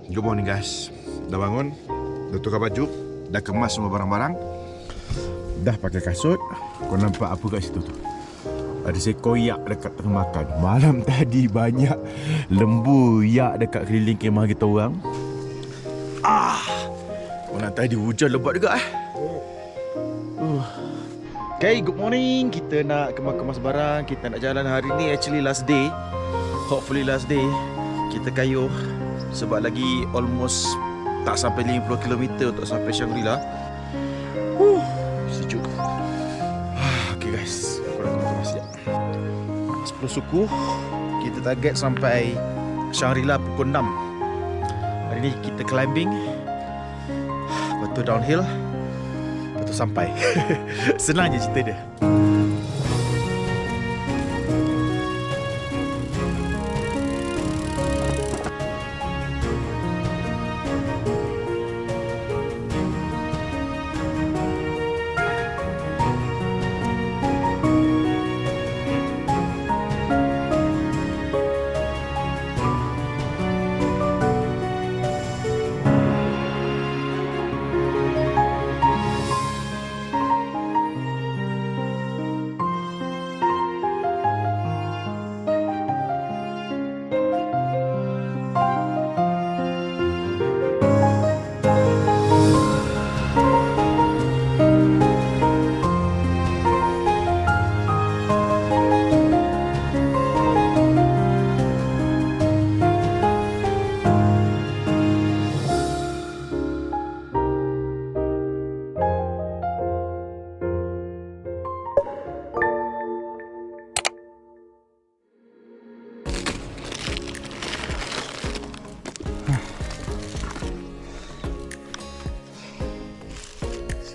Good morning guys. Dah bangun, dah tukar baju, dah kemas semua barang-barang, dah pakai kasut. Kau nampak apa kat situ tu? Ada seekor yak dekat tengah makan. Malam tadi banyak lembu yak dekat keliling kemah kita orang. Malam tadi hujan lebat juga Okay, good morning. Kita nak kemas-kemas barang. Kita nak jalan hari ni. Actually last day. Hopefully last day. Kita kayuh sebab lagi almost tak sampai 50 km untuk sampai Shangri-La. Sejuk. Okay guys, aku nak kemas sekejap. 10 suku. Kita target sampai Shangri-La pukul 6. Hari ni kita climbing, lepas tu downhill, lepas tu sampai. Senang je cerita dia.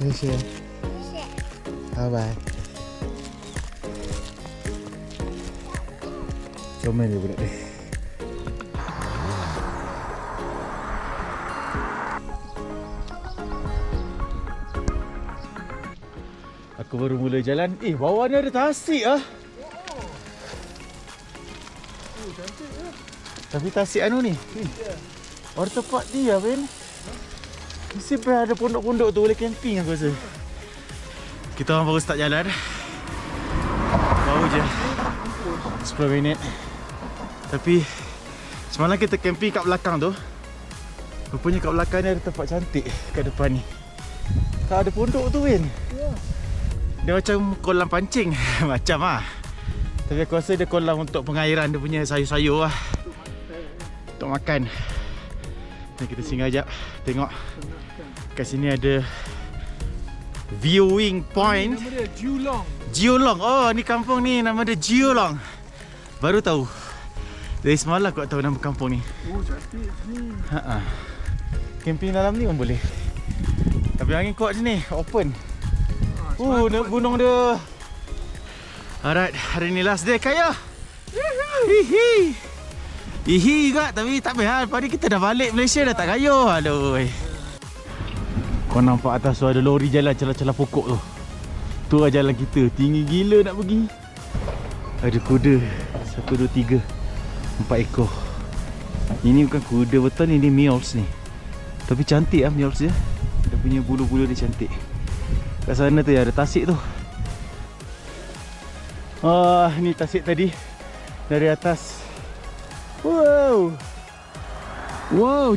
谢谢。拜拜。Comel dia budak ni. Aku baru mula jalan. Bawah ni ada tasik ah. Cantik ke? Tapi tasik anu ni. Orang tempat dia Ben. Mesti ada pondok-pondok tu boleh camping aku rasa. Kita orang baru start jalan. Baru je 10 minit. Tapi semalam kita camping kat belakang tu. Rupanya kat belakang ni ada tempat cantik kat depan ni. Tak ada pondok tu Ben. Dia macam kolam pancing. Macam lah. Tapi aku rasa dia kolam untuk pengairan dia punya sayur-sayur lah. Untuk makan. Dan kita singgah sekejap. Tengok kat sini ada viewing point. Nama dia Jiulong. Jiulong. Oh, ni kampung ni nama dia Jiulong. Baru tahu. Dari semalam aku tak tahu nama kampung ni. Oh, cantik ni. Camping dalam ni pun boleh. Tapi angin kuat sini, open. Nak gunung dia. Alright, hari ni last day kaya. Hihi. Hihi juga, tapi tak apa. Lepas ni kita dah balik Malaysia dah tak kaya. Aduh. Kau nampak atas tu ada lori jalan celah-celah pokok tu. Tu lah jalan kita. Tinggi gila nak pergi. Ada kuda 1, 2, 3 4 ekor. Ini bukan kuda betul ni, ini mules ni. Tapi cantik lah mules dia. Dia punya bulu-bulu dia cantik. Kat sana tu ada tasik tu. Ni tasik tadi. Dari atas. Wow,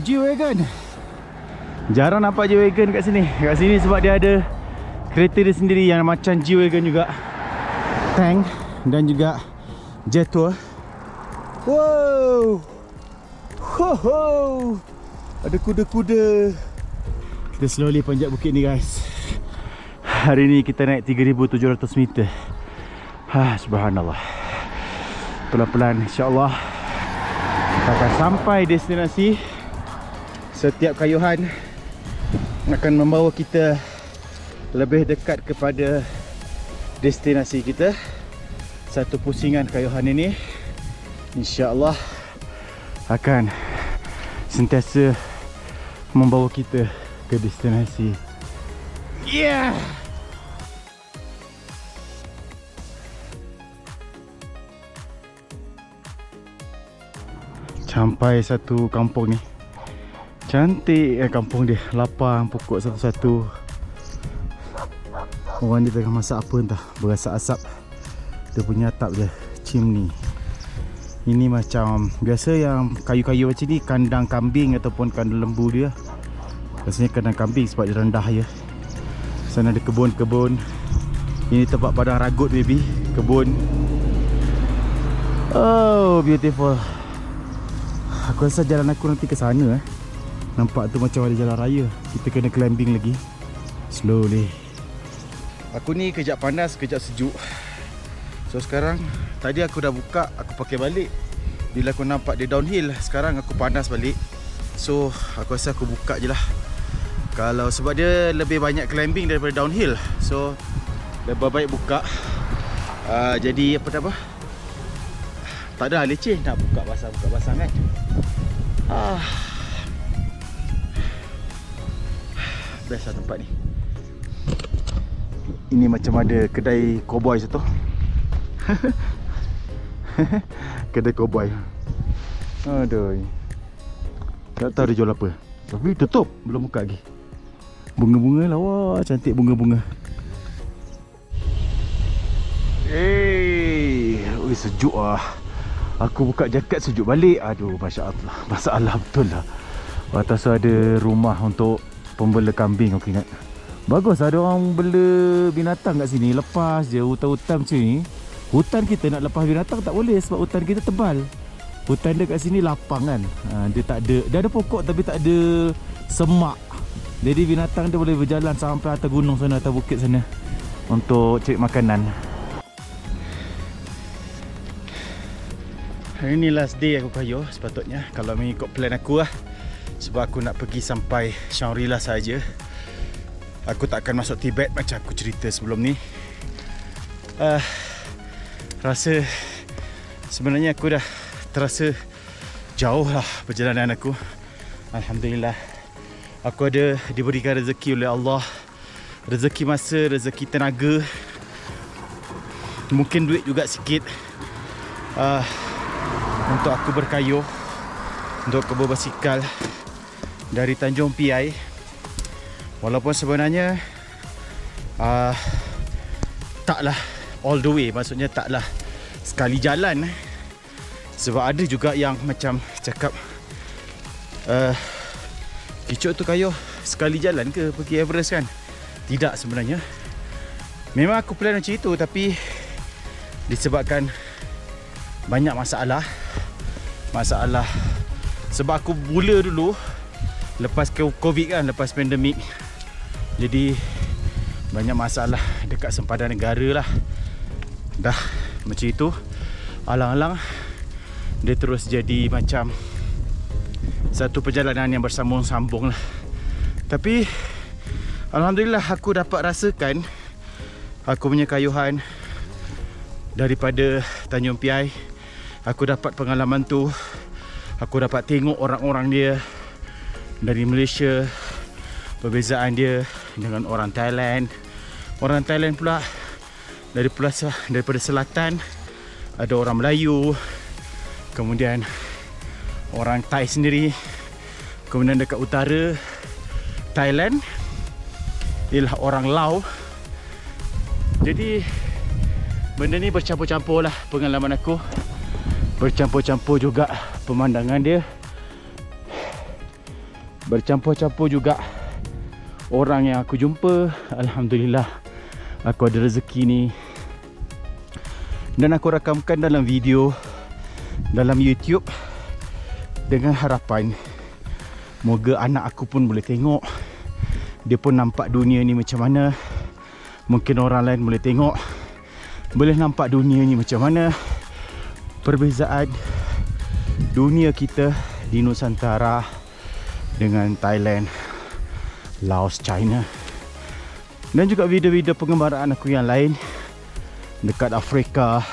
G-Wagon. Jarang nampak G-Wagon kat sini. Kat sini sebab dia ada kereta dia sendiri yang macam G-Wagon juga. Tank dan juga jet tour. Wow. Ada kuda-kuda. Kita slowly panjat bukit ni guys. Hari ni kita naik 3,700 meter. Subhanallah. Pelan-pelan insya-Allah kita akan sampai destinasi. Setiap kayuhan akan membawa kita lebih dekat kepada destinasi kita. Satu pusingan kayuhan ini insya-Allah akan sentiasa membawa kita ke destinasi. Yeah! Sampai satu kampung ni. Cantik kampung dia. Lapang pokok satu-satu. Orang dia tengah masak apa entah. Berasa asap. Dia punya atap dia, chimney. Ini macam biasa yang kayu-kayu macam ni kandang kambing ataupun kandang lembu dia. Biasanya kandang kambing sebab dia rendah je. Sana ada kebun-kebun. Ini tempat padang ragut baby. Kebun. Oh, beautiful. Aku rasa jalan aku nanti ke sana. Nampak tu macam ada jalan raya. Kita kena climbing lagi. Slowly. Aku ni kejap panas, kejap sejuk. So sekarang, tadi aku dah buka, aku pakai balik. Bila aku nampak dia downhill, sekarang aku panas balik. So aku rasa aku buka je lah. Kalau sebab dia lebih banyak climbing daripada downhill. So lebih baik buka. Jadi apa. Tak ada leceh nak buka basah kan. Best lah tempat ni. Ini macam ada kedai cowboy satu. Kedai cowboy. Aduh. Tak tahu dia jual apa. Tapi tutup, belum buka lagi. Bunga-bunga lah, wah cantik bunga-bunga. Ui sejuk ah. Aku buka jaket sejuk balik. Aduh, masya-Allah. Masalah betul lah. Atas tu ada rumah untuk pembela kambing aku ingat. Bagus ada orang bela binatang kat sini. Lepas je hutan-hutan macam ni. Hutan kita nak lepas binatang tak boleh sebab hutan kita tebal. Hutan dia kat sini lapang kan. Dia tak ada, dia ada pokok tapi tak ada semak. Jadi binatang dia boleh berjalan sampai atas gunung sana, atas bukit sana untuk cari makanan. Hari ni last day aku kayu sepatutnya kalau mengikut plan aku lah. Sebab aku nak pergi sampai Shangri-La saja. Aku tak akan masuk Tibet macam aku cerita sebelum ni. Rasa sebenarnya aku dah terasa jauh lah perjalanan aku. Alhamdulillah. Aku ada diberikan rezeki oleh Allah. Rezeki masa, rezeki tenaga. Mungkin duit juga sikit. Untuk aku berkayuh, untuk aku berbasikal dari Tanjung Piai. Walaupun sebenarnya taklah all the way, maksudnya taklah sekali jalan. Sebab ada juga yang macam cakap Kicuk tu kayuh sekali jalan ke pergi Everest kan? Tidak sebenarnya. Memang aku plan macam itu, tapi disebabkan banyak masalah. Sebab aku mula dulu lepas Covid kan, lepas pandemik. Jadi banyak masalah dekat sempadan negara lah. Dah macam itu, alang-alang dia terus jadi macam satu perjalanan yang bersambung-sambung lah. Tapi alhamdulillah aku dapat rasakan aku punya kayuhan daripada Tanjung Piai. Aku dapat pengalaman tu. Aku dapat tengok orang-orang dia dari Malaysia, perbezaan dia dengan orang Thailand. Orang Thailand pula daripada selatan, ada orang Melayu, kemudian orang Thai sendiri, kemudian dekat utara Thailand ialah orang Lao. Jadi benda ni bercampur-campur lah pengalaman aku. Bercampur-campur juga pemandangan dia. Bercampur-campur juga orang yang aku jumpa. Alhamdulillah aku ada rezeki ni. Dan aku rakamkan dalam video dalam YouTube dengan harapan moga anak aku pun boleh tengok. Dia pun nampak dunia ni macam mana. Mungkin orang lain boleh tengok, boleh nampak dunia ni macam mana. Perbezaan dunia kita di Nusantara dengan Thailand, Laos, China. Dan juga video-video pengembaraan aku yang lain dekat Afrika,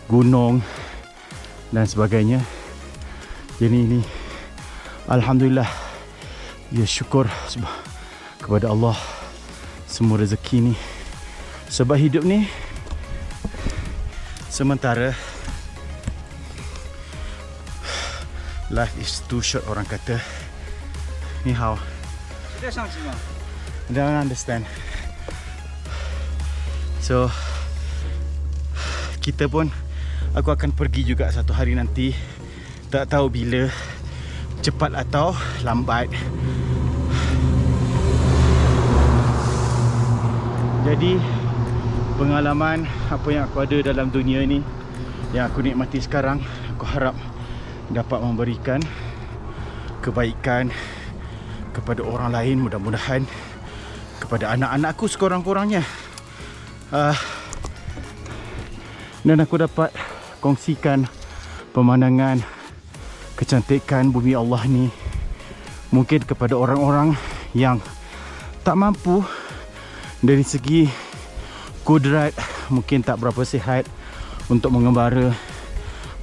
gunung dan sebagainya. Jadi ini alhamdulillah, ya syukur kepada Allah semua rezeki ni. Sebab hidup ni sementara. Life is too short orang kata. Ni hao. 再上去吗？ Don't understand. So kita pun, aku akan pergi juga satu hari nanti. Tak tahu bila, cepat atau lambat. Jadi pengalaman apa yang aku ada dalam dunia ni, yang aku nikmati sekarang, aku harap dapat memberikan kebaikan kepada orang lain, mudah-mudahan kepada anak-anakku sekurang-kurangnya. Dan aku dapat kongsikan pemandangan kecantikan bumi Allah ni mungkin kepada orang-orang yang tak mampu dari segi kudrat, mungkin tak berapa sihat untuk mengembara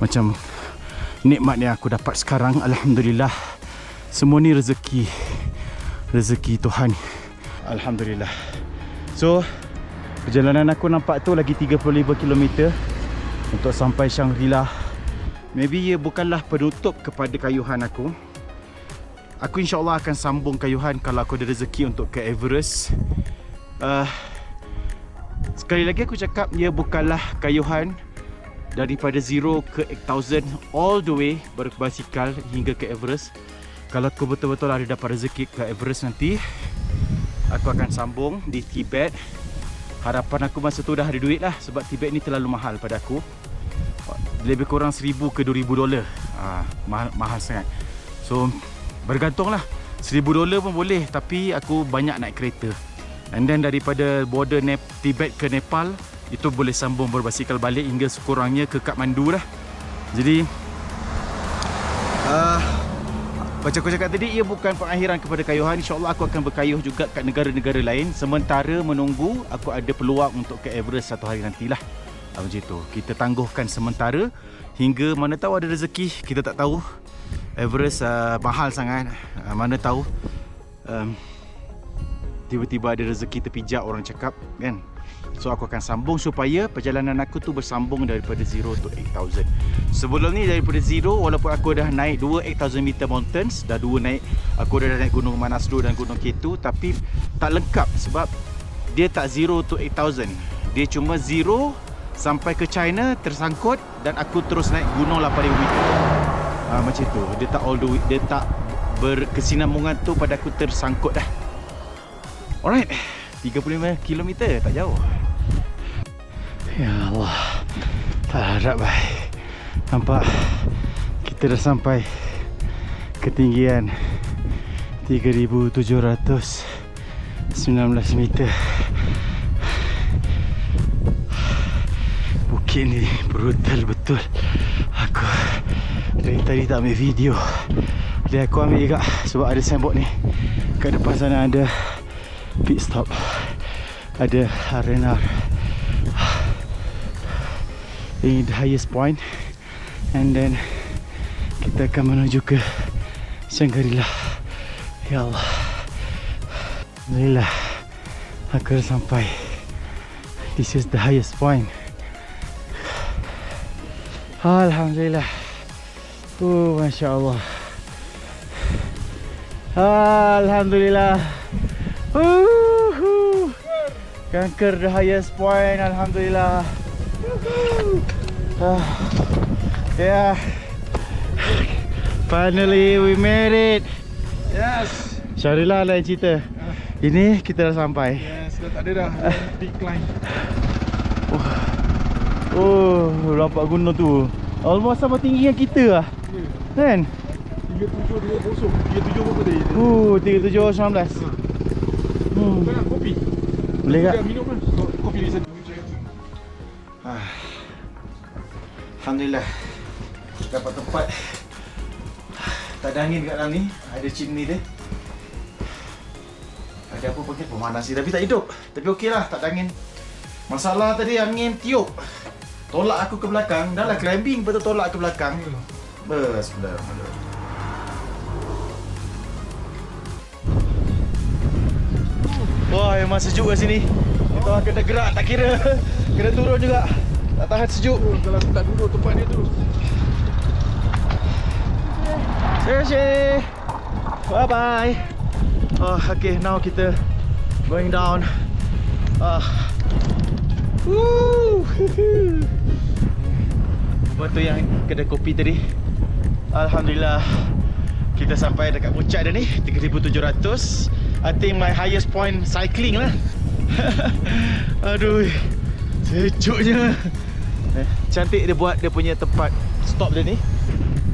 macam nikmat yang aku dapat sekarang. Alhamdulillah, semua ni rezeki Tuhan. Alhamdulillah. So perjalanan aku nampak tu lagi 35 km untuk sampai Shangri-La. Maybe ia bukanlah penutup kepada kayuhan aku. Aku insyaAllah akan sambung kayuhan kalau aku ada rezeki untuk ke Everest. Sekali lagi aku cakap, ia bukanlah kayuhan daripada 0 ke 8000 all the way berbasikal hingga ke Everest. Kalau aku betul-betul ada dapat rezeki ke Everest nanti, aku akan sambung di Tibet. Harapan aku masa tu dah ada duit lah, sebab Tibet ni terlalu mahal pada aku. Lebih kurang 1000 ke 2000 dolar. Mahal sangat. So bergantung lah, 1000 dolar pun boleh, tapi aku banyak naik kereta. And then daripada border Tibet ke Nepal, itu boleh sambung berbasikal balik hingga sekurangnya ke Kathmandu lah. Jadi macam aku cakap tadi, ia bukan pengakhiran kepada kayuhan. InsyaAllah aku akan berkayuh juga kat negara-negara lain, sementara menunggu aku ada peluang untuk ke Everest satu hari nantilah. Macam tu, kita tangguhkan sementara hingga mana tahu ada rezeki. Kita tak tahu, Everest mahal sangat. Mana tahu tiba-tiba ada rezeki terpijak, orang cakap kan. So aku akan sambung supaya perjalanan aku tu bersambung daripada 0 to 8000. Sebelum ni daripada 0, walaupun aku dah naik 8000 meter mountains, aku dah naik Gunung Manaslu dan Gunung Ketu, tapi tak lengkap sebab dia tak 0 to 8000. Dia cuma 0 sampai ke China tersangkut dan aku terus naik gunung 8000 meter. Macam tu. Dia tak all the way, dia tak berkesinambungan tu pada aku tersangkut dah. Alright, 35 km tak jauh. Ya Allah, tak harap baik. Nampak kita dah sampai ketinggian 3719 meter. Bukit ni brutal betul. Aku dari tadi tak ambil video. Jadi aku ambil juga sebab ada signboard ni. Kat depan sana ada pit stop, ada R&R. Ini the highest point, and then kita akan menuju ke Shangri-La. Ya Allah, alhamdulillah aku dah sampai. This is the highest point. Alhamdulillah. Masya Allah. Alhamdulillah. Kanker the highest point. Alhamdulillah. Yeah. Finally we made it. Yes. Shangri-La lah yang cerita. Ini kita dah sampai. Yes, dah tak ada dah. Decline. Nampak gunung tu almost sama tinggi yang kita lah. Kan? 3720. 37 berapa tadi? 3719. Kau nak kopi? Boleh tak? Minum lah. Kopi di sana. Alhamdulillah dapat tempat. Tak ada angin kat dalam ni. Ada chimney dia. Ada apa pakai pemanas ni, tapi tak hidup. Tapi okey lah, tak ada angin. Masalah tadi angin tiup, tolak aku ke belakang. Dah lah climbing, betul tolak ke belakang. Bismillahirrahmanirrahim. Wah, memang sejuk kat sini. Kita orang kena gerak, tak kira. Kena turun juga. Tak tahan sejuk. Kalau aku tak duduk tempat dia tu. Terima kasih. Bye bye. Okay, now kita going down. Lepas tu yang kedai kopi tadi, alhamdulillah kita sampai dekat puncak dah ni, 3700. I think my highest point cycling lah. Aduh, sejuknya. Cantik dia buat dia punya tempat stop dia ni.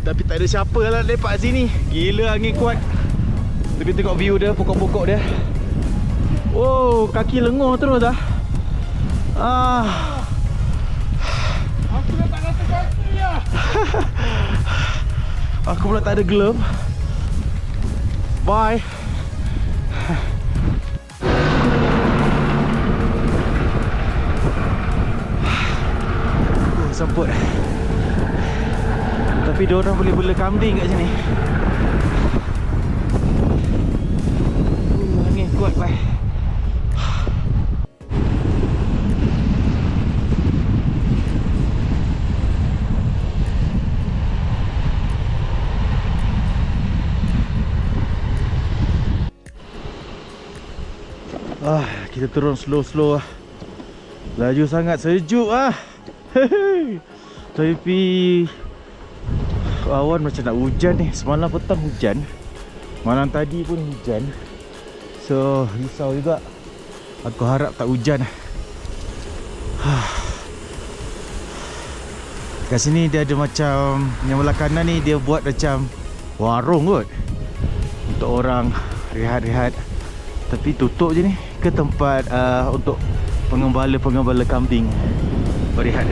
Tapi tak ada siapa lah lepak sini. Gila angin kuat. Tapi tengok view dia, pokok-pokok dia. Oh, kaki lenguh terus dah. Aku dah tak rasa kaki lah. Aku pula tak ada glove. Bye. Semput. Tapi diorang boleh bela kambing kat sini. Angin kuat bye. Kita turun slow-slow lah. Laju sangat, sejuk lah. Tapi awan macam nak hujan ni. Semalam petang hujan, malam tadi pun hujan. So risau juga. Aku harap tak hujan. Kat sini dia ada macam, yang belah kanan ni dia buat macam warung kot untuk orang rehat-rehat. Tapi tutup je ni ke tempat untuk pengembala-pengembala kambing berehat.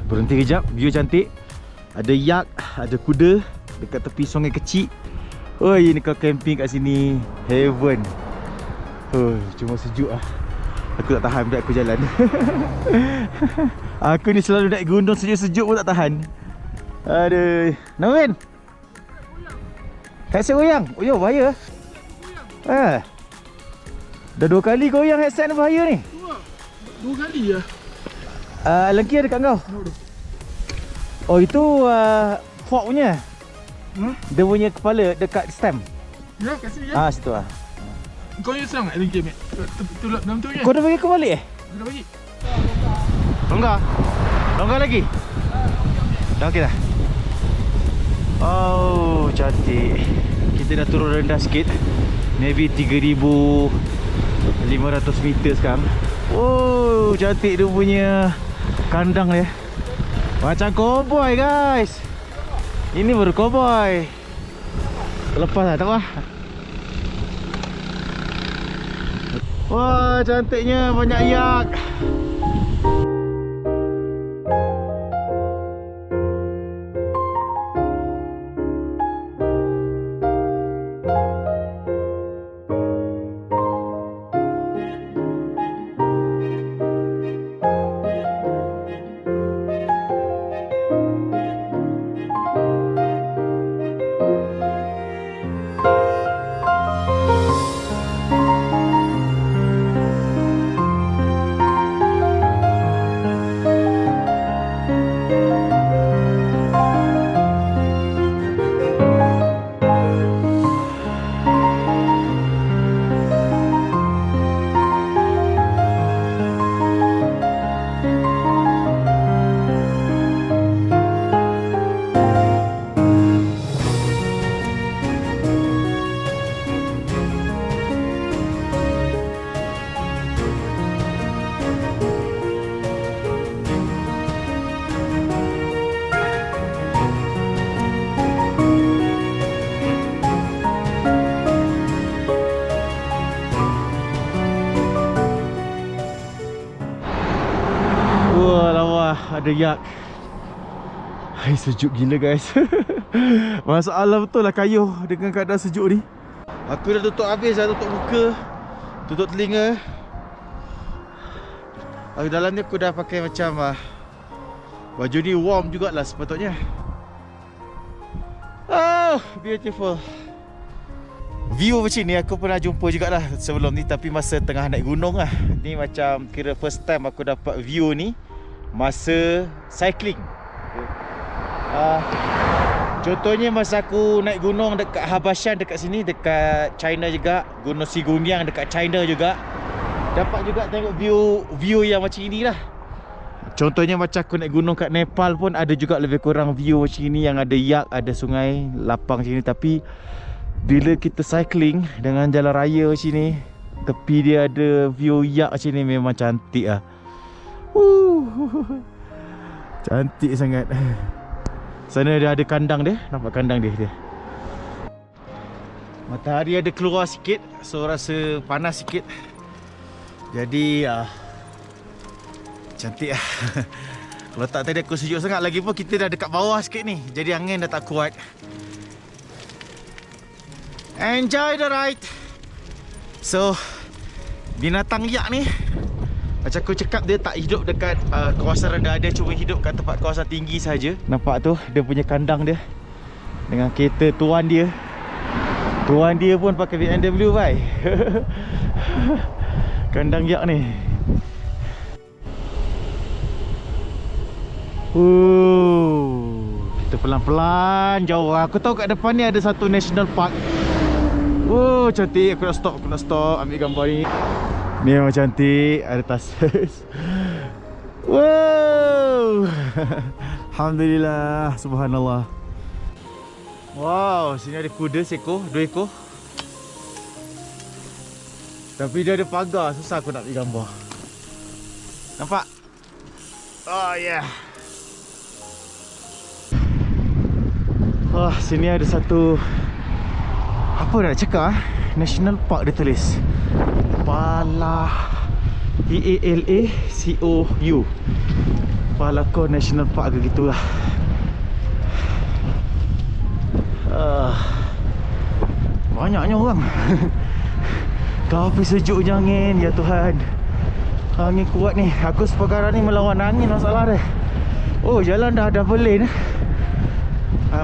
Berhenti kejap, view cantik. Ada yak, ada kuda dekat tepi sungai kecil. Oi, ni kau camping kat sini heaven. Cuma sejuk lah. Aku tak tahan, biar aku jalan. Aku ni selalu naik gunung sejuk-sejuk pun tak tahan. Aduh, Nawin. Headset goyang. Oh ya, bahaya. Dah 2 kali goyang headset ni, bahaya ni. 2 kali ya. Lengki ada kat kau. Oh itu fork punya. Dia punya kepala dekat stem. Ya, kat sini ya. Situ lah. Kau yang serang tak lagi, Mat? Tulak dalam tu kan? Kau dah bagi kau balik Dah bagi. Longgar? Longgar lagi? Dah okey dah? Oh, cantik. Kita dah turun rendah sikit. Maybe 3,500 meter sekarang. Oh, cantik dia punya kandang dia. Macam cowboy guys. Ini baru cowboy. Lepas lah, tak apa. Wah, cantiknya, banyak yak. Ada yak. Hai, sejuk gila guys. Masalah betul lah kayuh dengan keadaan sejuk ni. Aku dah tutup habis dah, tutup muka, tutup telinga. Dalam ni aku dah pakai macam baju ni warm jugalah sepatutnya. Oh, beautiful. View macam ni aku pernah jumpa jugalah sebelum ni, tapi masa tengah naik gunung lah. Ni macam kira first time aku dapat view ni masa cycling. Contohnya masa aku naik gunung dekat Habashan dekat sini, dekat China juga, Gunung Siguniang dekat China juga. Dapat juga tengok view yang macam inilah. Contohnya macam aku naik gunung kat Nepal pun ada juga lebih kurang view macam ini, yang ada yak, ada sungai, lapang sini. Tapi bila kita cycling dengan jalan raya macam ni, tepi dia ada view yak macam ni, memang cantik lah. Cantik sangat. Sana dia ada kandang dia, nampak kandang dia. Matahari ada keluar sikit, so rasa panas sikit. Jadi cantik lah. Kalau tak tadi aku sejuk sangat. Lagipun kita dah dekat bawah sikit ni, jadi angin dah tak kuat. Enjoy the ride. So binatang yak ni, macam aku cakap, dia tak hidup dekat kawasan rendah. Dia cuma hidup kat tempat kawasan tinggi saja. Nampak tu dia punya kandang dia dengan kereta tuan dia. Tuan dia pun pakai BMW bhai. Kandang yak ni. Kita pelan-pelan jauh. Aku tahu kat depan ni ada satu national park. Cantik. Aku nak stop ambil gambar ni. Ni memang cantik. Ada tasas. Alhamdulillah. Subhanallah. Wow, sini ada kuda seekor, 2 ekor. Tapi dia ada pagar, susah aku nak ambil gambar. Nampak? Oh yeah. Sini ada satu, apa nak cakap, National Park dia tulis. Palakou. Palakou National Park ke gitulah. Banyaknya orang. Tapi sejuknya angin, ya Tuhan. Angin kuat ni. Aku sekarang ni melawan angin masalah dia. Jalan dah double lane.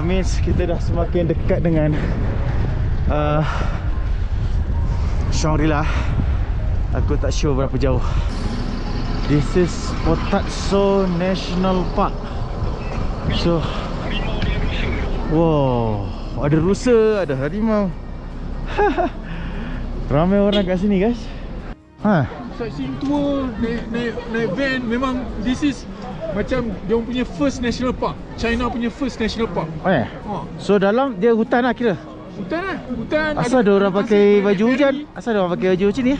Means kita dah semakin dekat dengan Shangri-La. Aku tak sure berapa jauh. This is Potatso National Park. So, wow, ada rusa, ada harimau. Ramai orang kat sini guys. Sightseeing tour, naik van. Memang this is macam dia punya first national park. China punya first national park. So dalam dia hutan lah kira. Hutan lah. Hutan. Asal ada orang pakai baju hujan? Asal ada orang pakai baju macam ni?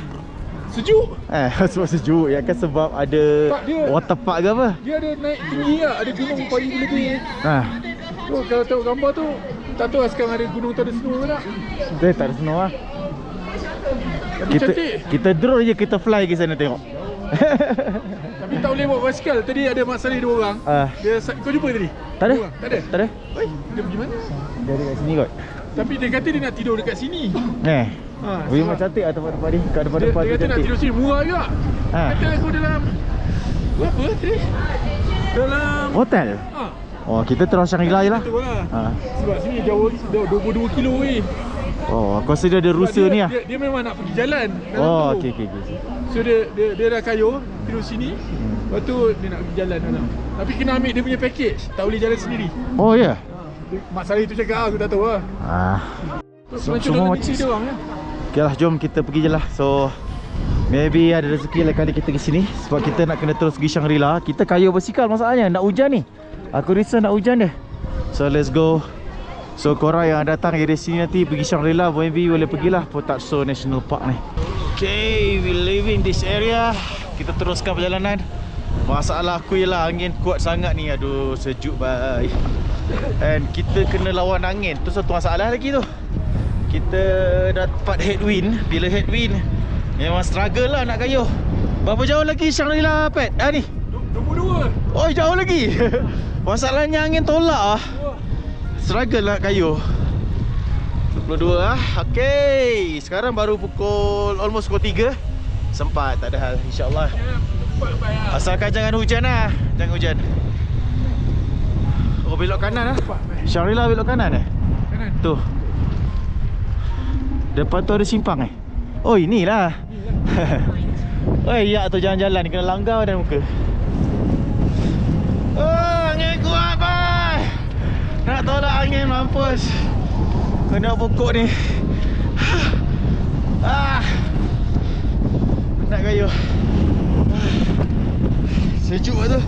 Sejuk. Sebab sejuk. Ya kan sebab ada water park ke apa? Dia ada naik tinggi lah. Ada gunung paling tinggi. Kalau tengok gambar tu, tak tahu lah sekarang ada gunung tu ada snow ke tak? Dia tak ada snow lah. Kita drone je, kita fly ke sana tengok. Tapi tak boleh bawa basikal. Tadi ada Mak Saleh 2 orang. Kau jumpa tadi? Tak ada. Tak ada? Dia pergi mana? Dia dekat sini kot. Tapi dia kata dia nak tidur dekat sini. Memang cantik lah tempat-tempat ni. Kat depan-depan dia kata nak tidur sini, murah juga. Kata aku dalam berapa tadi? Dalam hotel? Kita terus Shangri-La je lah. Betul lah. Sebab sini jauh 22 kilo weh. Aku rasa dia ada rusa ni lah. Dia memang nak pergi jalan. Okay. So dia dah kayuh tidur sini. Lepas tu dia nak pergi jalan dalam. Tapi kena ambil dia punya package. Tak boleh jalan sendiri. Ya? Mak Saleh tu cakap, aku tak tahu lah. Semua macam dia orang lah. Okay lah, jom kita pergi je lah. So maybe ada rezeki lain kali kita ke sini. Sebab kita nak kena terus pergi Shangri-La. Kita kayuh basikal masalahnya. Nak hujan ni. Aku risau nak hujan dia. So let's go. So korang yang datang dari sini nanti pergi Shangri-La, maybe boleh pergilah Potatso National Park ni. Okay, we leaving this area. Kita teruskan perjalanan. Masalah aku ialah angin kuat sangat ni. Aduh, sejuk bye. And kita kena lawan angin. Tu satu masalah lagi tu. Kita dapat headwind. Bila headwind, memang struggle lah nak kayuh. Berapa jauh lagi Shangri-La, Pat? Ni 22. Jauh lagi. Masalahnya angin tolak lah. Struggle lah kayuh. 22 lah. Okay, sekarang baru almost pukul 3. Sempat, tak ada hal, insyaAllah. Asalkan jangan hujan lah. Jangan hujan. Belok kanan lah. Shangri-La belok kanan Kanan. Tu. Depan tu ada simpang inilah. Ya tu jalan-jalan kena langgar dan muka. mampus. Kena pokok ni. Nak kayu. Sejuk tu.